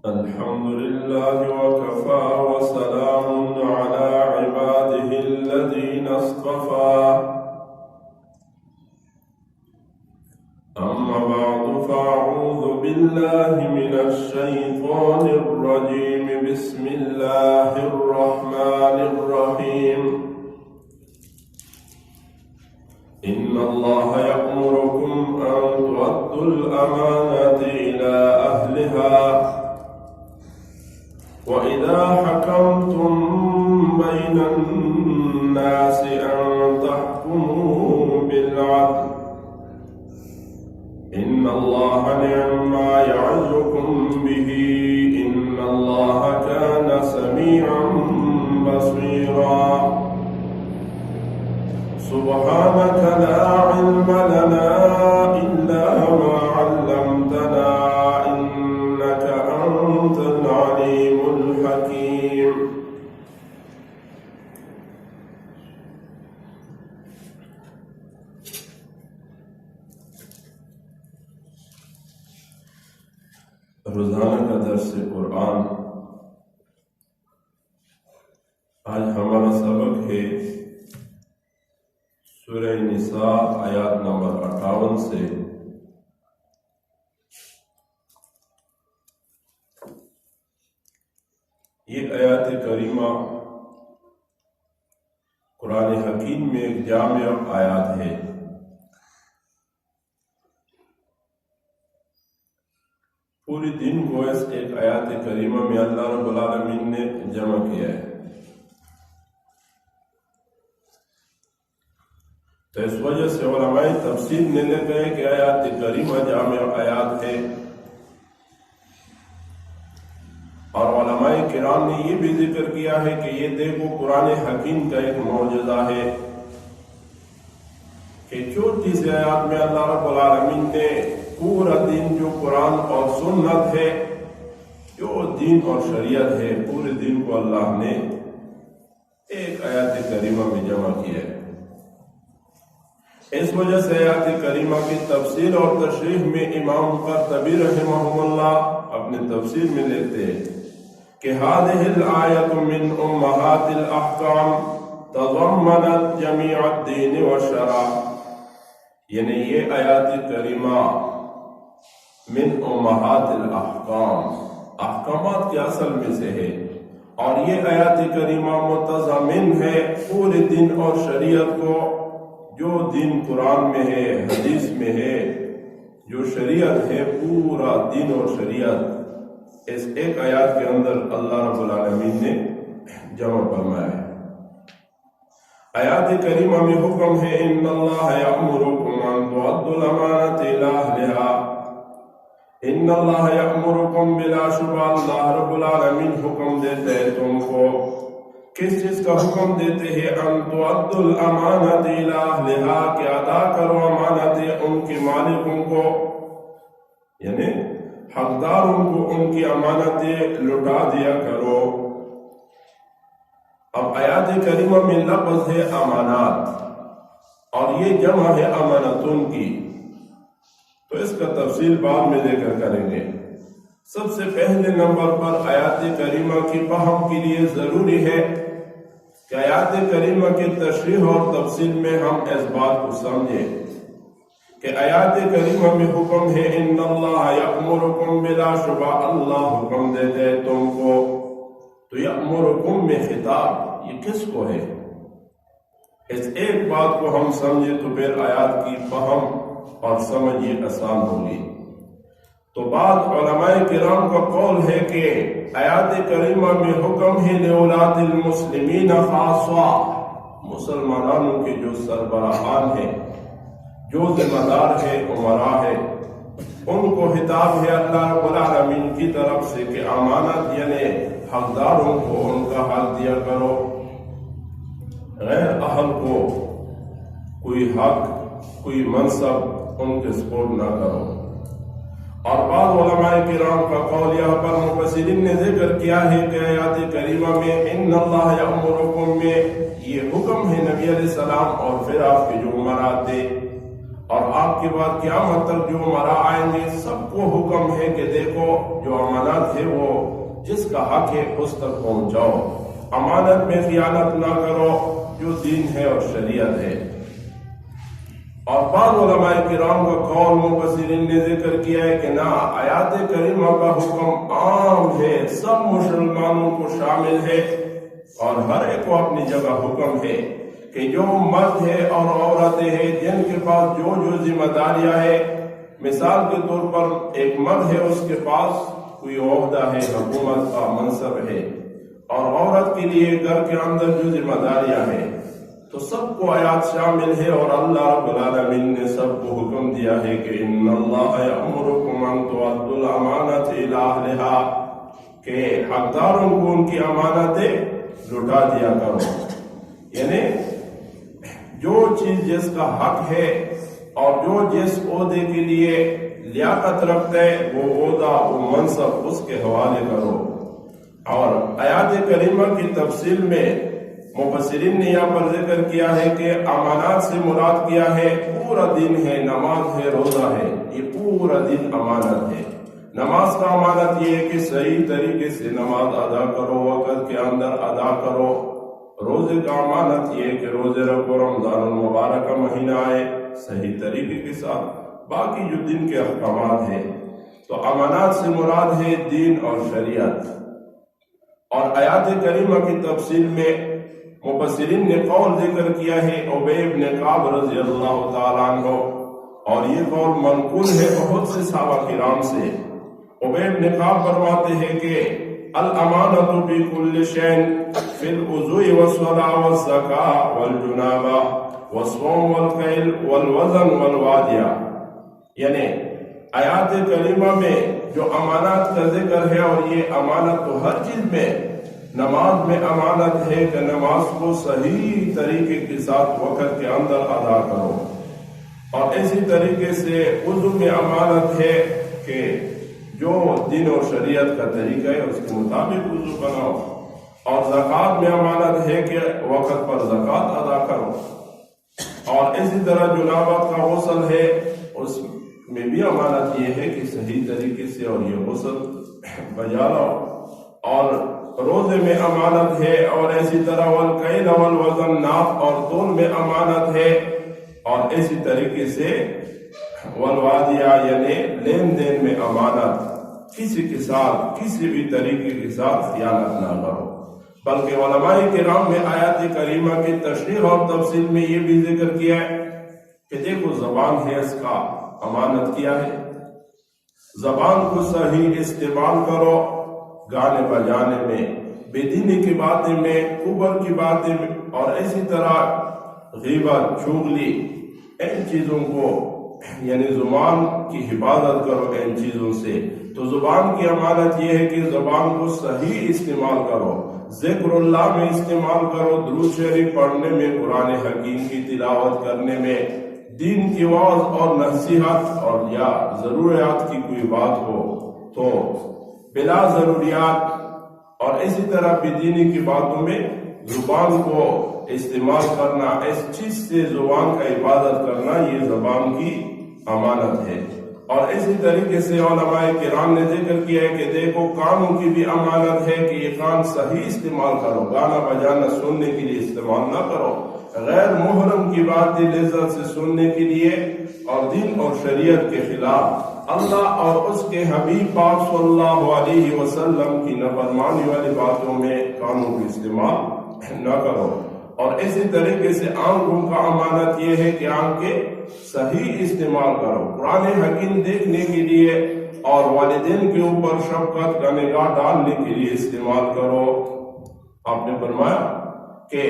الحمد لله وكفى وسلام على عباده الذين اصطفى أما بعد فأعوذ بالله من الشيطان الرجيم بسم الله الرحمن الرحيم إن الله يأمركم أن تؤدوا الأمانات إلى أهلها وإذا حكمتم بين الناس أن تحكموا بالعدل إن الله نعم ما يعظكم به إن الله كان سميعا بصيرا سبحانك لا علم لنا إلا ما علمتنا إنك أنت العليم الحكيم روزانہ کا درس قرآن آج ہمارا سبق ہے سورہ نساء آیات نمبر 58 سے یہ آیات کریمہ قرآن حکیم میں ایک جامع آیات ہے۔ پوری دن کو اس ایک آیات کریمہ میں اللہ رب العالمین نے جمع کیا ہے، تو اس وجہ سے علماء تفسیر نے لکھا ہے کہ آیات کریمہ جامع آیات ہے، اور علماء کرام نے یہ بھی ذکر کیا ہے کہ یہ دیکھو قرآن حکیم کا ایک معجزہ ہے کہ چھوٹی سی آیات میں اللہ رب العالمین نے پورا دین جو قرآن اور سنت ہے، جو دین اور شریعت ہے، پورے دین کو اللہ نے ایک آیات کریمہ میں جمع کیا ہے۔ اس وجہ سے آیات کریمہ کی تفسیر اور تشریح میں امام قرطبی رحمہ اللہ اپنے تفسیر میں لیتے ہیں کہ هذه الآیت من امہات الاحکام تضمنت جمیع الدین والشرع، یعنی یہ آیات کریمہ من امہات الاحکام، احکامات کے اصل میں سے ہے، اور یہ آیات کریمہ متضمن ہے پورے دین اور شریعت کو، جو دین قرآن میں ہے، حدیث میں ہے، جو شریعت ہے، پورا دین اور شریعت اس ایک آیات کے اندر اللہ رب العالمین نے جمع فرمایا ہے۔ آیات کریمہ میں حکم ہے ان اللہ یأمرکم ان تؤدوا الامانات الی اہلہا، ان اللہ یأمرکم، بلا شبہ اللہ رب العالمین حکم دیتے ہیں تم کو، کس چیز کا حکم دیتے ہیں؟ ان تؤدوا الامانات الی اہلہا، کہ ادا کرو امانتیں ان کے مالکوں کو، یعنی حقداروں کو ان کی امانتیں لٹا دیا کرو۔ اب آیات کریمہ میں لفظ ہے امانات، اور یہ جمع ہے امانتون کی، تو اس کا تفصیل بعد میں ذکر کریں گے۔ سب سے پہلے نمبر پر آیات کریمہ کی فہم کے لیے ضروری ہے کہ آیات کریمہ کی تشریح اور تفصیل میں ہم اس بات کو سمجھیں کہ آیات کریمہ میں حکم ہے ان اللہ یأمرکم، بلا شبہ اللہ حکم دیتے ہیں تم کو، تو یأمرکم میں خطاب یہ کس کو ہے؟ اس ایک بات کو ہم سمجھے تو پھر آیات کی فہم اور سمجھ یہ آسان ہوگی۔ تو بعض علماء کرام کا قول ہے کہ آیات کریمہ میں حکم ہے لولاة المسلمین خاصہ، مسلمانوں کے جو سربراہان ہیں، جو ذمہ دار ہے، امراء ہے، ان کو خطاب ہے اللہ رب العالمین کی طرف سے کہ امانت یعنی حقداروں کو ان کا حق دیا کرو، غیر اہل کو کوئی حق، کوئی منصب ان کے سپورٹ نہ کرو۔ اور بعض علماء کرام کا قول یہاں پر مفسرین نے ذکر کیا ہے کہ آیات کریمہ میں ان اللہ یأمرکم میں یہ حکم ہے نبی علیہ السلام اور پھر آپ کے جو امراء تھے، اور آپ کے بعد قیامت تک جو مرا آئیں گے سب کو حکم ہے کہ دیکھو جو امانت ہے وہ جس کا حق ہے اس تک پہنچاؤ، امانت میں خیانت نہ کرو جو دین ہے اور شریعت ہے۔ اور بعض علماء کرام کا قول مفسرین نے ذکر کیا ہے کہ نہ، آیات کریمہ کا حکم عام ہے، سب مسلمانوں کو شامل ہے اور ہر ایک کو اپنی جگہ حکم ہے کہ جو مرد ہے اور عورتیں ہیں جن کے پاس جو ذمہ داریاں ہے، مثال کے طور پر ایک مرد ہے اس کے پاس کوئی عہدہ ہے، حکومت کا منصب ہے، اور عورت کے لیے گھر کے اندر جو ذمہ داریاں ہیں، تو سب کو آیات شامل ہے۔ اور اللہ رب العالمین نے سب کو حکم دیا ہے کہ ان اللہ یأمرکم ان تؤدوا الامانات الی اہلھا، کہ حقداروں کو ان کی امانتیں لوٹا دیا کرو، یعنی جو چیز جس کا حق ہے اور جو جس عہدے کے لیے لیاقت رکھتا ہے وہ عہدہ وہ منصب اس کے حوالے کرو۔ اور آیات کریمہ کی تفصیل میں مفسرین نے یہاں پر ذکر کیا ہے کہ امانات سے مراد کیا ہے، پورا دن ہے، نماز ہے، روزہ ہے، یہ پورا دن امانت ہے۔ نماز کا امانت یہ ہے کہ صحیح طریقے سے نماز ادا کرو، وقت کے اندر ادا کرو۔ روزے کا امانت یہ ہے کہ روزے رکھو، رمضان المبارک کا مہینہ آئے صحیح طریقے کے ساتھ، باقی جو دن کے احکامات ہیں۔ تو امانات سے مراد ہے دین اور شریعت۔ اور آیات کریمہ کی تفصیل میں مفسرین نے قول ذکر کیا ہے ابی بن کعب رضی اللہ تعالیٰ عنہ، اور یہ قول منقول ہے بہت سے صحابہ کرام سے۔ ابی بن کعب فرماتے ہیں کہ الامانۃ فی کل شیء، فی الوضوء والصلاۃ والزکاۃ والجنابہ والصوم والکیل والوزن والوادیہ، یعنی آیات کریمہ میں جو امانات کا ذکر ہے، اور یہ امانت تو ہر چیز میں، نماز میں امانت ہے کہ نماز کو صحیح طریقے کے ساتھ وقت کے اندر ادا کرو، اور اسی طریقے سے وضو میں امانت ہے کہ جو دین اور شریعت کا طریقہ ہے اس کے مطابق وضو بناؤ، اور زکوٰۃ میں امانت ہے کہ وقت پر زکوٰۃ ادا کرو، اور اسی طرح جنابت کا غسل ہے اس میں بھی امانت یہ ہے کہ صحیح طریقے سے اور یہ غسل بجا لاؤ، اور روزے میں امانت ہے، اور اسی طرح والکیل والوزن، ناپ اور تول میں امانت ہے، اور اسی طریقے سے والوادیہ یعنی لین دین میں امانت، کسی کے ساتھ کسی بھی طریقے کے ساتھ خیانت نہ کرو۔ بلکہ علماء کرام میں آیات کریمہ کی تشریح اور تفصیل میں یہ بھی ذکر کیا ہے کہ دیکھو زبان ہے، اس کا امانت کیا ہے، زبان کو صحیح استعمال کرو، گانے بجانے میں، بے دینی کی باتیں میں، کفر کی باتیں میں، اور اسی طرح غیبت، چغلی، ان چیزوں کو یعنی زبان کی حفاظت کرو ان چیزوں سے۔ تو زبان کی امانت یہ ہے کہ زبان کو صحیح استعمال کرو، ذکر اللہ میں استعمال کرو، درود شریف پڑھنے میں، قرآن حکیم کی تلاوت کرنے میں، دین کی واعظ اور نصیحت، اور یا ضروریات کی کوئی بات ہو تو بلا ضروریات، اور اسی طرح بے دینی کی باتوں میں زبان کو استعمال کرنا، اس چیز سے زبان کا حفاظت کرنا، یہ زبان کی امانت ہے۔ اور اسی طریقے سے علماء کرام نے ذکر کیا ہے کہ دیکھو کانوں کی بھی امانت ہے کہ یہ کان صحیح استعمال کرو، گانا بجانا سننے کے لیے استعمال نہ کرو، غیر محرم کی باتیں لذت سے سننے کے لیے اور دین اور شریعت کے خلاف اللہ اور اس کے حبیب پاک صلی اللہ علیہ وسلم کی نافرمانی والی باتوں میں کانوں کا استعمال نہ کرو۔ اور اسی طریقے سے آنکھوں کا امانت یہ ہے کہ آنکھیں صحیح استعمال کرو، قرآن حکیم دیکھنے کے لیے اور والدین کے اوپر شفقت کا نگاہ ڈالنے کے لیے استعمال کرو۔ آپ نے فرمایا کہ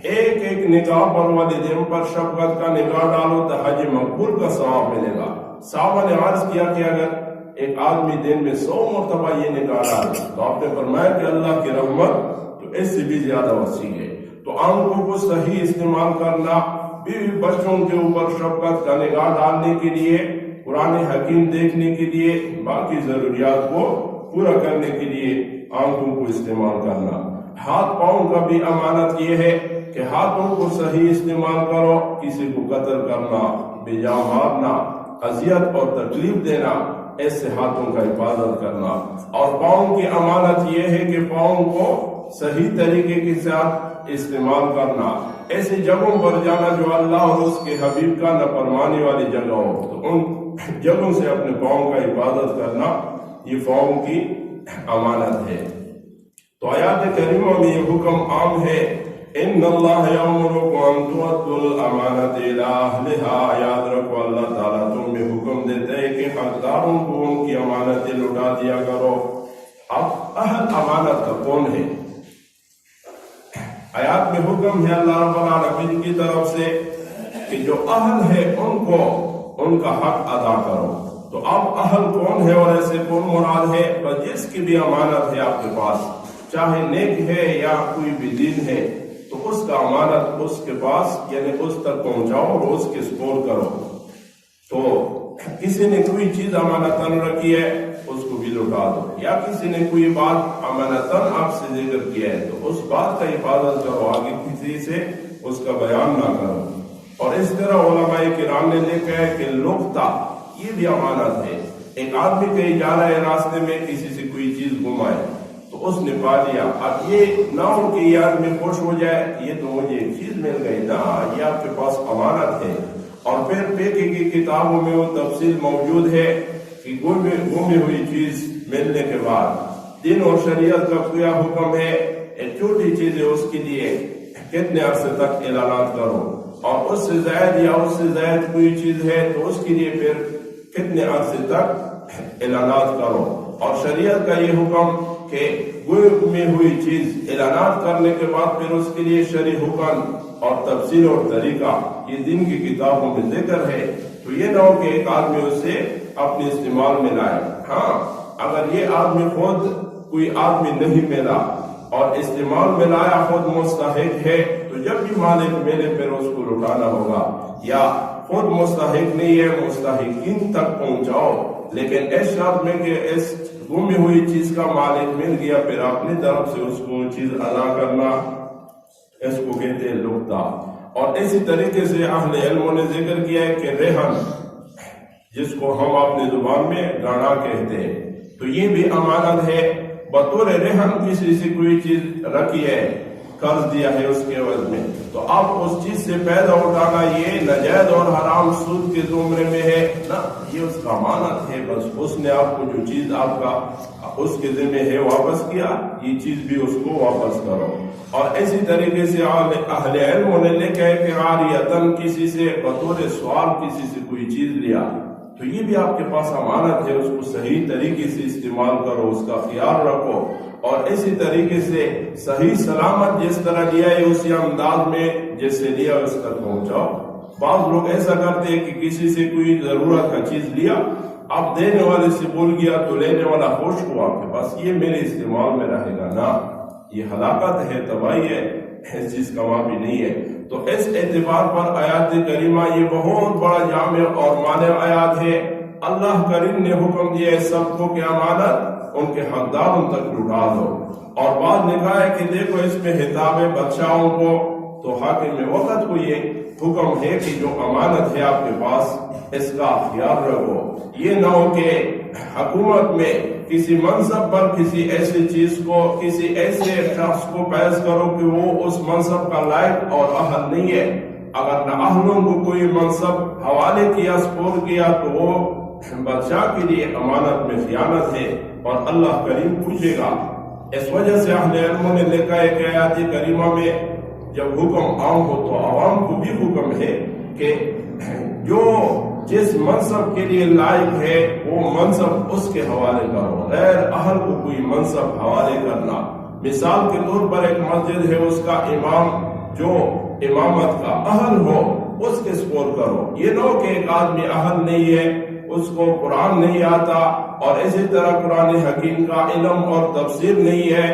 ایک ایک نگاہ پر والدین پر شفقت کا نگاہ ڈالو تو حج مقبول کا ثواب ملے گا۔ صحابہ نے عرض کیا کہ اگر ایک آدمی دن میں 100 مرتبہ یہ نگاہ ڈالے تو آپ نے فرمایا کہ اللہ کی رحمت تو اس سے بھی زیادہ وسیع ہے۔ تو آنکھوں کو صحیح استعمال کرنا، بیوی بچوں کے اوپر شفقت کا نگاہ ڈالنے کے لیے، قرآن حکیم دیکھنے کے لیے، باقی ضروریات کو پورا کرنے کے لیے آنکھوں کو استعمال کرنا۔ ہاتھ پاؤں کا بھی امانت یہ ہے کہ ہاتھوں کو صحیح استعمال کرو، کسی کو قتل کرنا، بے جان مارنا، اذیت اور تکلیف دینا، ایسے ہاتھوں کا حفاظت کرنا۔ اور پاؤں کی امانت یہ ہے کہ پاؤں کو صحیح طریقے کے ساتھ استعمال کرنا، ایسی جگہوں پر جانا جو اللہ اور اس کے حبیب کا نافرمانی والی جگہ ہو، تو ان جگہوں سے اپنے پاؤں کا حفاظت کرنا یہ پاؤں کی امانت ہے۔ تو آیات کریمہ میں یہ حکم عام ہے، ان اللہ یامرکم ان تؤدوا الامانۃ الی اہلھا، یاد رکھو اللہ تعالیٰ تمہیں حکم دیتا ہے کہ حقداروں کو ان کی امانتیں لوٹا دیا کرو۔ اب اہل امانت کا کون ہے؟ آیات میں حکم ہے اللہ رب العالمین کی طرف سے کہ جو اہل ہے ان کو ان کا حق ادا کرو۔ تو اب اہل کون ہے اور ایسے کون مراد ہے؟ جس کی بھی امانت ہے آپ کے پاس، چاہے نیک ہے یا کوئی بھی دین ہے، تو اس کا امانت اس کے پاس یعنی اس تک پہنچاؤ اور اس کے سپورٹ کرو۔ تو کسی نے کوئی چیز امانتاً رکھی ہے اس کو بھی لوٹا دو، یا کسی نے کوئی بات امانتاً آپ سے ذکر کیا ہے تو اس بات کا حفاظت کرو، آگے کسی سے اس کا بیان نہ کرو۔ اور اس طرح علماء کرام نے لکھا ہے کہ لقطہ یہ بھی امانت ہے۔ ایک آدمی کہیں جا رہا ہے، راستے میں کسی سے کوئی چیز گمائے تو اس نے پا لیا، اب یہ نہ ہو کہ یہ آدمی خوش ہو جائے یہ تو مجھے ایک چیز مل گئی، نہ، یہ آپ کے پاس امانت ہے۔ اور پھر فقہ کی کتابوں میں وہ تفصیل موجود ہے کہ گمی ہوئی چیز ملنے کے بعد دین اور شریعت کا کیا حکم ہے، ایک چھوٹی چیز ہے اس کے لیے کتنے عرصے تک اعلانات کرو، اور اس سے زائد یا اس سے زائد کوئی چیز ہے تو اس کے لیے پھر کتنے عرصے تک اعلانات کرو۔ اور شریعت کا یہ حکم کہ گمی ہوئی چیز اعلانات کرنے کے بعد پھر اس کے لیے شرعی حکم اور تفصیل اور طریقہ یہ دین کی کتابوں میں ذکر ہے۔ تو یہ نہ ہو کہ ایک آدمی اسے اپنے استعمال میں لائے۔ ہاں، اگر یہ آدمی خود کوئی آدمی نہیں ملا اور استعمال میں لایا، خود مستحق ہے، تو جب بھی مالک ملے پھر اس کو لوٹانا ہوگا، یا خود مستحق نہیں ہے مستحقین تک پہنچاؤ، لیکن اس شرط میں کہ اس گمی ہوئی چیز کا مالک مل گیا پھر اپنی طرف سے اس کو چیز ادا کرنا، اس کو کہتے ہیں لقطہ۔ اور اسی طریقے سے اہل علموں نے ذکر کیا ہے کہ رہن، جس کو ہم اپنی زبان میں گانا کہتے ہیں، تو یہ بھی امانت ہے۔ بطور رہن کسی سے کوئی چیز رکھی ہے، قرض دیا ہے اس کے عوض میں، تو اب اس چیز سے پیدا اٹھانا یہ ناجائز اور حرام سود کے زمرے میں ہے نا، یہ اس کا امانت ہے، بس اس نے آپ کو جو چیز آپ کا اس کے ذمہ ہے واپس کیا، یہ چیز بھی اس کو واپس کرو۔ اور اسی طریقے سے اہل علموں نے لکھا ہے کہ عاریتاً کسی سے بطور سوال کسی سے کوئی چیز لیا تو یہ بھی آپ کے پاس امانت ہے، اس کو صحیح طریقے سے استعمال کرو، اس کا خیال رکھو، اور اسی طریقے سے صحیح سلامت جس طرح لیا ہے اسی انداز میں جس سے لیا اس تک پہنچاؤ۔ بعض لوگ ایسا کرتے ہیں کہ کسی سے کوئی ضرورت کا چیز لیا، اب دینے والے سے بول گیا تو لینے والا خوش ہوا کہ بس یہ میرے استعمال میں رہے گا، نہ، یہ ہلاکت ہے، تباہی ہے، اس چیز کا معافی نہیں ہے۔ تو اس اعتبار پر آیات کریمہ یہ بہت بڑا جامع اور مانع آیات ہے۔ اللہ کریم نے حکم دیا ہے سب کو کہ امانت ان کے حقداروں تک لوٹا دو، اور بعد نے کہا ہے کہ دیکھو اس میں خطاب ہے بادشاہوں کو، تو حاکم وقت کو یہ حکم ہے کہ جو امانت ہے آپ کے پاس اس کا خیال رکھو۔ یہ نہ ہو کہ حکومت میں کسی منصب پر کسی ایسی چیز کو، کسی ایسے شخص کو پیش کرو کہ وہ اس منصب کا لائق اور اہل نہیں ہے۔ اگر نہ اہلوں کو کوئی منصب حوالے کیا، سپرد کیا، تو وہ بادشاہ کے لیے امانت میں خیانت ہے اور اللہ کریم پوچھے گا۔ اس وجہ سے اہل علموں نے لکھا ہے کہ آیات کریمہ میں جب حکم عام ہو تو عوام کو بھی حکم ہے کہ جو جس منصب کے لیے لائق ہے وہ منصب اس کے حوالے کرو، غیر اہل کو کوئی منصب حوالے کرنا۔ مثال کے طور پر ایک مسجد ہے، اس کا امام جو امامت کا اہل ہو اس کے سپورٹ کرو۔ یہ نہ ہو کہ ایک آدمی اہل نہیں ہے، اس کو قرآن نہیں آتا اور اسی طرح قرآن حکیم کا علم اور تفسیر نہیں ہے،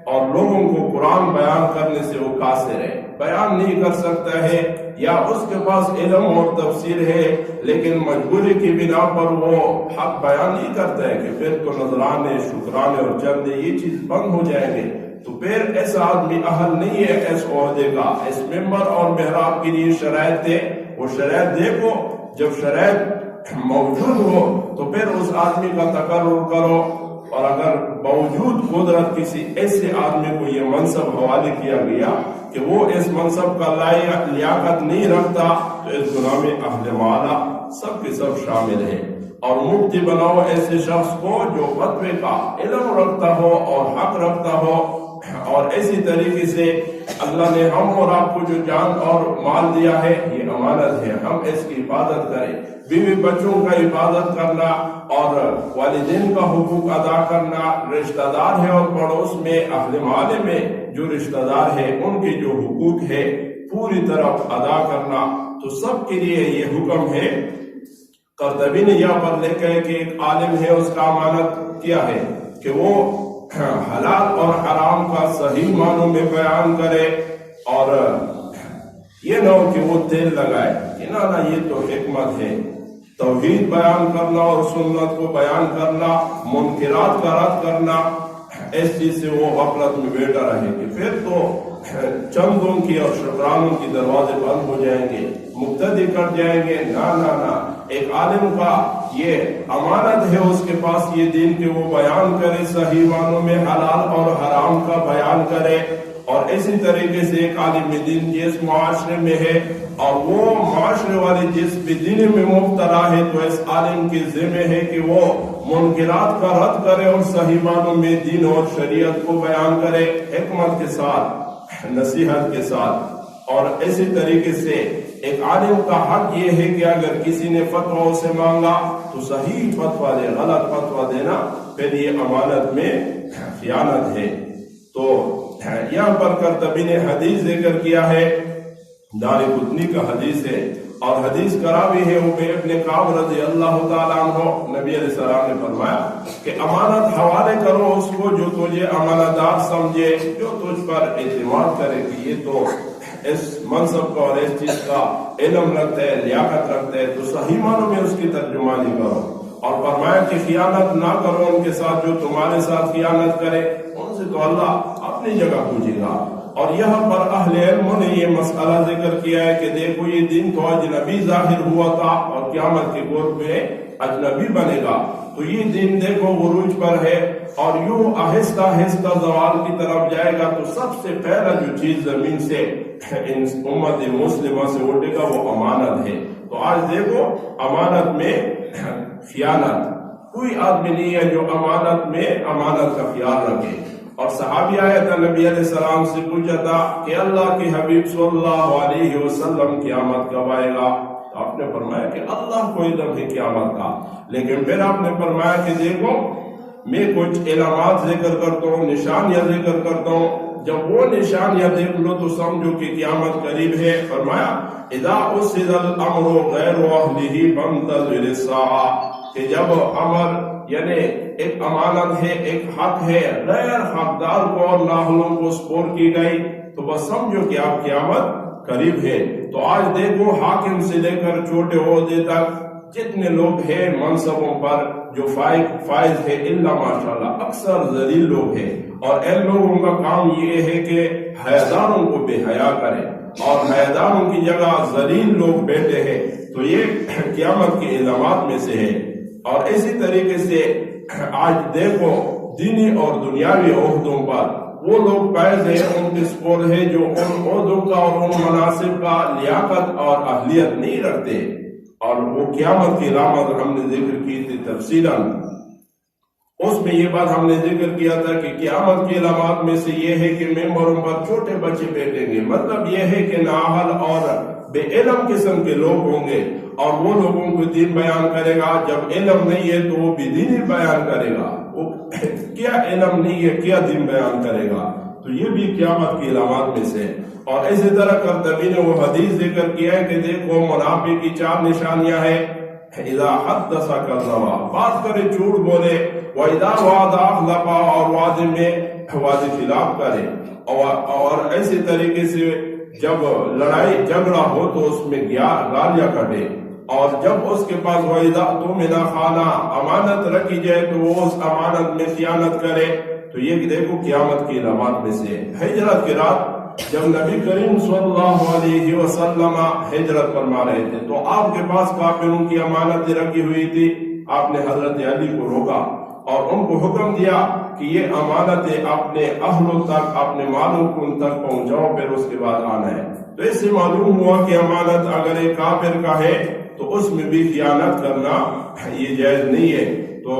اور لوگوں کو قرآن بیان کرنے سے وہ قاصر ہے، بیان نہیں کر سکتا ہے، یا اس کے پاس علم اور تفسیر ہے لیکن مجبوری کی بنا پر وہ حق بیان نہیں کرتا ہے، کہ پھر تو نذرانے، شکرانے اور چندے یہ چیز بند ہو جائیں گے۔ تو پھر ایسا آدمی اہل نہیں ہے اس عہدے کا. اس ممبر اور محراب کے لیے شرائط تھے، وہ شرائط دیکھو، جب شرائط موجود ہو تو پھر اس آدمی کا تقرر کرو. اور اگر باوجود قدرت کسی ایسے آدمی کو یہ منصب حوالے کیا گیا کہ وہ اس منصب کا لیاقت نہیں رکھتا تو اس گناہ میں اہل معالی سب کے سب شامل ہیں. اور مفتی بناؤ ایسے شخص کو جو فتوے کا علم رکھتا ہو اور حق رکھتا ہو. اور اسی طریقے سے اللہ نے ہم اور آپ کو جو جان اور مال دیا ہے یہ امانت ہے، ہم اس کی حفاظت کریں. بیوی بچوں کا حفاظت کرنا اور والدین کا حقوق ادا کرنا، رشتہ دار ہے اور پڑوس میں اہل محلے میں جو رشتہ دار ہے ان کے جو حقوق ہے پوری طرح ادا کرنا. تو سب کے لیے یہ حکم ہے. قرطبی نے یہاں پر لکھا ہے کہ ایک عالم ہے، اس کا امانت کیا ہے کہ وہ حلال اور حرام کا صحیح معنوں میں بیان کرے، اور یہ نہ ہو کہ وہ تیل لگائے کہ نہ یہ تو حکمت ہے. توحید بیان کرنا اور سنت کو بیان کرنا، منکرات کا رد کرنا، اس چیز سے وہ غفلت میں بیٹھا رہے کہ پھر تو چندوں کی اور شکرانوں کی دروازے بند ہو جائیں گے، مقتدی کٹ جائیں گے. نہ ایک عالم کا یہ امانت ہے اس کے پاس یہ دین کہ وہ بیان کرے، صحیح معنوں میں حلال اور حرام کا بیان کرے. اور اسی طریقے سے ایک عالم دین جس معاشرے میں ہے اور وہ معاشرے والے جس بھی دین میں مبتلا ہے تو اس عالم کی ذمہ ہے کہ وہ منکرات کا رد کرے اور صحیح معنوں میں دین اور شریعت کو بیان کرے، حکمت کے ساتھ، نصیحت کے ساتھ. اور اسی طریقے سے ایک عالم کا حق یہ ہے کہ اگر کسی نے فتویٰ اسے مانگا تو صحیح فتویٰ دے، غلط فتویٰ دینا پھر یہ امانت میں خیانت ہے. تو یہاں پر قرطبی نے حدیث ذکر کیا ہے، دارقطنی کا حدیث ہے اور حدیث کراوی ہے ابی ابن کعب رضی اللہ تعالیٰ عنہ. نبی علیہ السلام نے فرمایا کہ امانت حوالے کرو اس کو جو تجھے امانت دار سمجھے، جو تجھ پر اعتماد کرے کہ یہ تو اس منصب کا اور اس چیز کا علم رکھتا ہے، لیاقت رکھتا ہے، تو صحیح معنوں میں اس کی ترجمانی کرو. اور فرمایا کہ خیانت نہ کرو ان کے ساتھ جو تمہارے ساتھ خیانت کرے، ان سے تو اللہ اپنی جگہ پوچھے گا. اور یہاں پر اہل علموں نے یہ مسئلہ ذکر کیا ہے کہ دیکھو یہ دین تو اجنبی ظاہر ہوا تھا اور قیامت کے گور پہ اجنبی بنے گا، تو یہ دین دیکھو عروج پر ہے اور یوں آہستہ آہستہ زوال کی طرف جائے گا. تو سب سے پہلا جو چیز زمین سے امت مسلمہ سے اٹھے گا وہ امانت ہے. تو آج دیکھو امانت میں خیانت، کوئی آدمی نہیں ہے جو امانت میں امانت کا خیال رکھے. اور صحابی آیا تھا نبی علیہ السلام سے پوچھا تھا کہ اللہ کے حبیب صلی اللہ علیہ وسلم قیامت کب آئے گا؟ آپ نے فرمایا کہ اللہ کو علم ہے قیامت کا. لیکن پھر آپ نے فرمایا کہ دیکھو میں کچھ علامات ذکر کرتا ہوں، نشانیاں ذکر کرتا ہوں، جب وہ نشانیاں دیکھ لو تو سمجھو کہ قیامت قریب ہے. فرمایا اذا اسد الامر غیر اہلہ فانتظر الساعہ، کہ جب امر یعنی ایک امانت ہے، ایک حق ہے، غیر حقدار کو اور نااہلوں کو سپرد کی گئی تو بس سمجھو کہ آپ قیامت قریب ہے. تو آج دیکھو حاکم سے لے کر چھوٹے عہدے تک جتنے لوگ ہیں منصبوں پر جو فائز ہے الا ماشاءاللہ اکثر ذلیل لوگ ہیں، اور ان لوگوں کا کام یہ ہے کہ حیاداروں کو بے حیا کریں اور حیاداروں کی جگہ ذلیل لوگ بیٹھے ہیں. تو یہ قیامت کے علامات میں سے ہے. اور اسی طریقے سے آج دیکھو دینی اور دنیاوی عہدوں پر وہ لوگ فائز ہیں، ان کے سپرد ہے جو ان عہدوں کا اور ان مناصب کا لیاقت اور اہلیت نہیں رکھتے. اور وہ قیامت کی علامت ہم نے ذکر کی تھی تفصیلاً، اس میں یہ بات ہم نے ذکر کیا تھا کہ قیامت کی علامات میں سے یہ ہے کہ ممبروں پر چھوٹے بچے بیٹھیں گے. مطلب یہ ہے کہ نااہل اور بے علم قسم کے لوگ ہوں گے اور وہ لوگوں کو دین بیان کرے گا. جب علم نہیں ہے تو وہ بھی دین بیان کرے گا، وہ کیا علم نہیں ہے کیا دین بیان کرے گا. تو یہ بھی قیامت کی علامات میں سے. اور اسی طرح قرطبی نے وہ حدیث ذکر کیا ہے کہ دیکھو منافق کی 4 نشانیاں ہیں. اذا حدث کذب، بات کرے جھوٹ بولے، واذا وعد اخلف، اور وعدے میں وعدے خلاف کرے، اور اسی طریقے سے جب لڑائی جھگڑا ہو تو اس میں گالیاں کٹے، اور جب اس کے پاس وَإِذَا اؤْتُمِنَ خَانَ، امانت رکھی جائے تو وہ اس امانت میں خیانت کرے. تو یہ دیکھو قیامت کی علامات میں سے ہجرت کی رات جب نبی کریم صلی اللہ علیہ وسلم ہجرت فرما رہے تھے تو آپ کے پاس کافروں کی امانتیں رکھی ہوئی تھی. آپ نے حضرت علی کو روکا اور ان کو حکم دیا کہ یہ امانتیں اپنے اہلوں تک اپنے مالوں کو ان تک پہنچاؤ، پھر اس کے بعد آنا ہے. تو اس سے معلوم ہوا کہ امانت اگر ایک کافر کا ہے تو اس میں بھی خیانت کرنا یہ جائز نہیں ہے. تو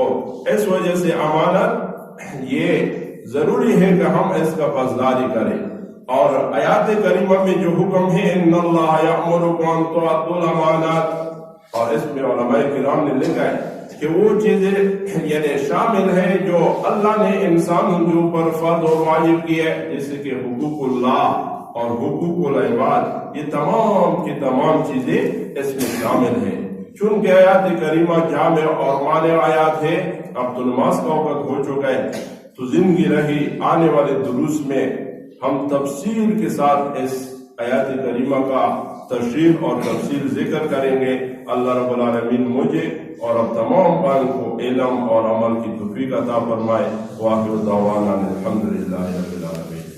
اس وجہ سے امانت یہ ضروری ہے کہ ہم اس کا پاسداری کریں. اور آیات کریمہ میں جو حکم ہے ان اللہ یأمرکم ان تؤدوا الامانات، اور اس میں علماء کرام نے لکھا ہے کہ وہ چیزیں یعنی شامل ہیں جو اللہ نے انسانوں کے اوپر فرض اور واجب کی ہے، جیسے کہ حقوق اللہ اور حقوق العباد، یہ تمام کی تمام چیزیں اس میں شامل ہیں. چونکہ آیات کریمہ جامع اور مانع آیات ہے. اب تو نماز کا وقت ہو چکا ہے، تو زندگی رہی آنے والے دروس میں ہم تفصیل کے ساتھ اس آیات کریمہ کا تشریح اور تفصیل ذکر کریں گے. اللہ رب العالمین مجھے اور اب تمام بھائیوں کو علم اور عمل کی توفیق عطا فرمائے. وآخر دعوانا الحمدللہ رب العالمین.